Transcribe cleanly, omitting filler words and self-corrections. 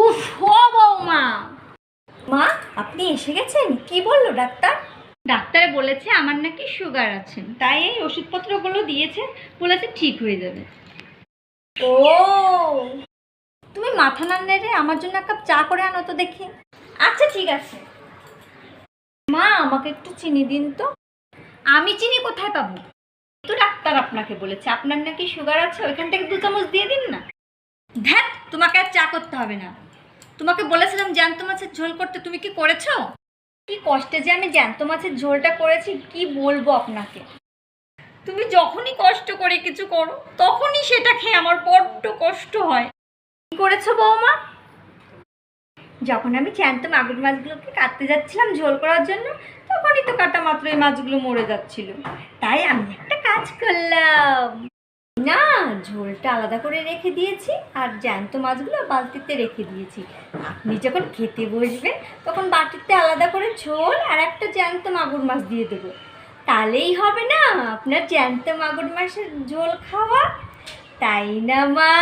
উফ, ও বৌমা। মা, আপনি এসে গেছেন? কি বললো ডাক্তার? ডাক্তারে বলেছে আমার নাকি সুগার আছে, তাই এই ওষুধপত্রগুলো দিয়েছে, বলেছে ঠিক হয়ে যাবে। ও, তুমি মাথা না নেড়ে আমার জন্য এক কাপ চা করে আনো তো দেখি। আচ্ছা ঠিক আছে। মা, আমাকে একটু চিনি দিন তো। আমি চিনি কোথায় পাবো? তো ডাক্তার আপনাকে বলেছে আপনার নাকি সুগার আছে, ওইখান থেকে 2 চামচ দিয়ে দিন না। ধ্যাত, তোমাকে আর চা করতে হবে না। তোমাকে বলেছিলাম জ্যান্ত মাছের ঝোল করতে, তুমি কি করেছো? কি কষ্টে যে আমি জ্যান্ত মাছের ঝোলটা করেছি, কি বলবো আপনাকে। তুমি যখনই কষ্ট করে কিছু করো তখনই সেটা খেয়ে আমার বড্ড কষ্ট হয়। কি করেছো বৌমা? যখন আমি জ্যান্ত মাগুর মাছগুলোকে কাটতে যাচ্ছিলাম ঝোল করার জন্য, তখনই তো কাটা মাত্র এই মাছগুলো মরে যাচ্ছিল। তাই আমি একটা কাজ করলাম, না ঝোলটা আলাদা করে রেখে দিয়েছি আর জ্যান্ত মাছগুলো বালতিতে রেখে দিয়েছি। আপনি যখন খেতে বসবেন তখন বাটিতে আলাদা করে ঝোল আর একটা জ্যান্ত মাগুর মাছ দিয়ে দেবো। তাহলেই হবে না আপনার জ্যান্ত মাগুর মাছের ঝোল খাওয়া, তাই না মা?